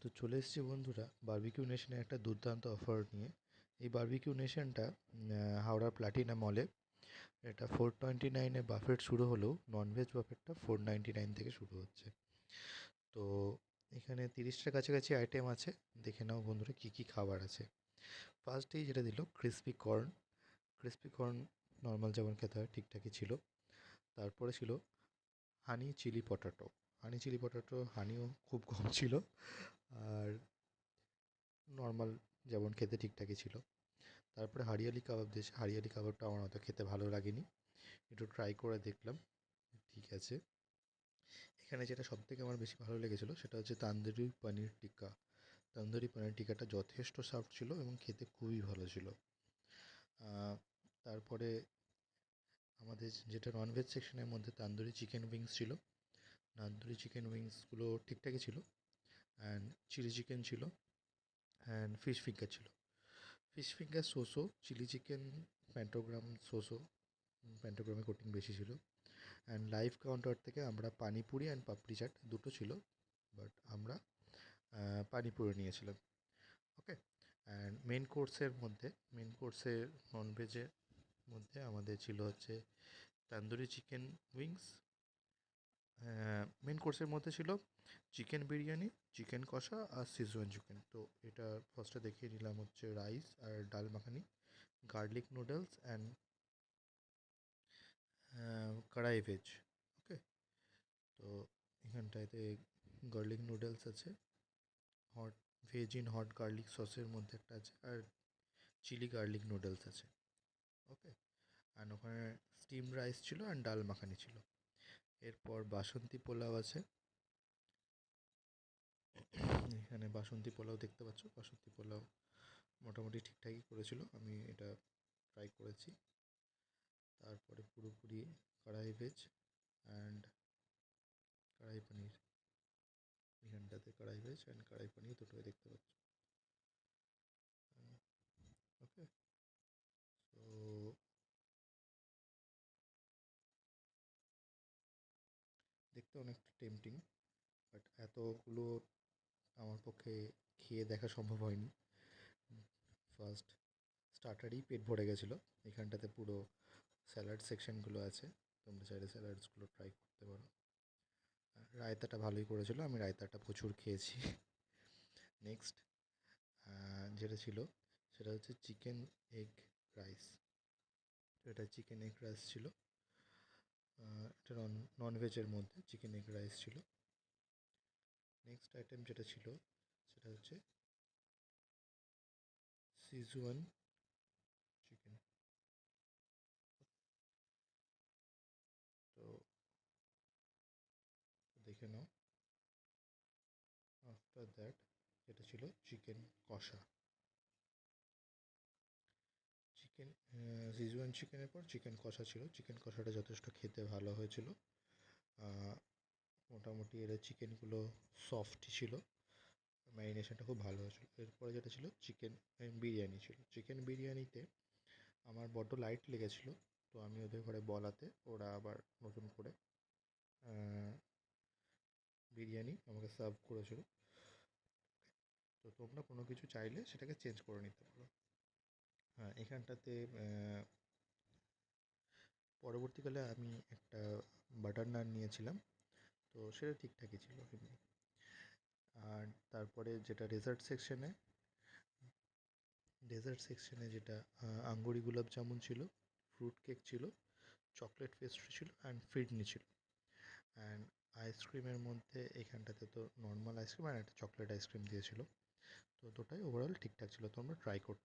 তো চলে এসেছি বন্ধুরা বারবিকিউ নেশনের একটা দুর্দান্ত অফার নিয়ে। এই বারবিকিউ নেশনটা হাওড়া প্লাটিনা মলে। এটা 429-এ বাফেট শুরু হলেও ননভেজ বাফেটটা 499 থেকে শুরু হচ্ছে। তো এখানে 30টার কাছাকাছি আইটেম আছে। দেখে নাও বন্ধুরা কী কী খাবার আছে। ফার্স্টেই যেটা দিল crispy corn. Crispy corn normal যেমন খেতে হয় ঠিকঠাকই ছিল। তারপরে ছিল honey chilli potato. Honey chilli potato হানিও খুব কম ছিল, আর নর্মাল যেমন খেতে ঠিকঠাকই ছিল। তারপরে হারিয়ালি কাবাব দিয়েছে। হারিয়ালি কাবাবটা আমার অত খেতে ভালো লাগেনি, একটু ট্রাই করে দেখলাম, ঠিক আছে। এখানে যেটা সবথেকে আমার বেশি ভালো লেগেছিলো সেটা হচ্ছে তান্দুরি পনির টিক্কা। তন্দুরি পনির টিক্কাটা যথেষ্ট সফট ছিল এবং খেতে খুবই ভালো ছিল। তারপরে আমাদের যেটা ননভেজ সেকশনের মধ্যে তান্দুরি চিকেন উইংস ছিল। তান্দুরি চিকেন উইংসগুলো ঠিকঠাকই ছিল। অ্যান্ড চিলি চিকেন ছিল, অ্যান্ড ফিশ ফিঙ্গার ছিল। Fish finger so so, chilli chicken প্যান্টোগ্রাম সোসো, প্যান্টোগ্রামে কোটিং বেশি ছিল। অ্যান্ড লাইভ কাউন্টার থেকে আমরা পানিপুরি অ্যান্ড পাপড়ি চাট দুটো ছিল, বাট আমরা পানিপুরি নিয়েছিলাম। ওকে। অ্যান্ড মেন কোর্সের ননভেজের মধ্যে আমাদের ছিল হচ্ছে তান্দুরি চিকেন উইংস। মেন কোর্সের মধ্যে ছিল চিকেন বিরিয়ানি, চিকেন কষা আর সিজওয়ান চিকেন। তো এটা ফার্স্টে দেখিয়ে নিলাম হচ্ছে রাইস আর ডাল মাখানি, গার্লিক নুডলস অ্যান্ড কড়াই ভেজ। ওকে। তো এখানটাতে গার্লিক নুডলস আছে, hot veg in hot garlic সসের মধ্যে একটা আছে, আর চিলি গার্লিক নুডলস আছে। ওকে। অ্যান্ড ওখানে স্টিম রাইস ছিল অ্যান্ড ডাল মাখানি ছিল। এরপর বাসন্তী পোলাও আছে। এখানে বাসন্তী পোলাও দেখতে পাচ্ছ। বাসন্তী পোলাও মোটামুটি ঠিকঠাকই করেছিল, আমি এটা ট্রাই করেছি। তারপরে পুরোপুরি কড়াই ভেজ অ্যান্ড কড়াই পনির। এখানটাতে কড়াই ভেজ অ্যান্ড কড়াই পনির দুটোই দেখতে পাচ্ছ। ওকে। তো দেখতে অনেকটা টেম্পটিং, বাট এতগুলো আমার পক্ষে খেয়ে দেখা সম্ভব হয়নি। ফার্স্ট স্টার্টারেই পেট ভরে গেছিলো। এখানটাতে পুরো স্যালাড সেকশনগুলো আছে, তোমরা চাইলে স্যালাডসগুলো ট্রাই করতে পারো। রায়তাটা ভালোই করেছিল, আমি রায়তাটা প্রচুর খেয়েছি। নেক্সট যেটা ছিল সেটা হচ্ছে চিকেন এগ রাইস। এটা চিকেন এগ রাইস ছিল। এটা ননভেজের মধ্যে চিকেন এগ রাইস ছিল। নেক্সট আইটেম যেটা ছিল সেটা হচ্ছে সিজুয়ান চিকেন। তো দেখে নাও। আফটার দ্যাট যেটা ছিল চিকেন কষা। চিকেন সিজুয়ান চিকেনের পর চিকেন কষা ছিল। চিকেন কষাটা যথেষ্ট খেতে ভালো হয়েছিল। মোটামুটি এর চিকেনগুলো সফটই ছিল, ম্যারিনেশনটা খুব ভালো হয়েছিল। এরপরে যেটা ছিল চিকেন বিরিয়ানি ছিল। চিকেন বিরিয়ানিতে আমার বড্ড লাইট লেগেছিলো, তো আমি ওদের ঘরে বলাতে ওরা আবার নতুন করে বিরিয়ানি আমাকে সার্ভ করেছিল। তো তোমরা কোনো কিছু চাইলে সেটাকে চেঞ্জ করে নিতে পারো। হ্যাঁ, এখানটাতে পরবর্তীকালে আমি একটা বাটার নান নিয়েছিলাম, তো সেটা ঠিকঠাকই ছিল এমনি। আর তারপরে যেটা ডেজার্ট সেকশনে যেটা আঙ্গুরি গুলাব জামুন ছিল, ফ্রুট কেক ছিল, চকলেট পেস্ট্রি ছিল অ্যান্ড ফিরনি ছিল। অ্যান্ড আইসক্রিমের মধ্যে এখানটাতে তো নর্মাল আইসক্রিম আর একটা চকলেট আইসক্রিম দিয়েছিল। তো দুটাই ওভারঅল ঠিকঠাক ছিল, তোমরা ট্রাই করতে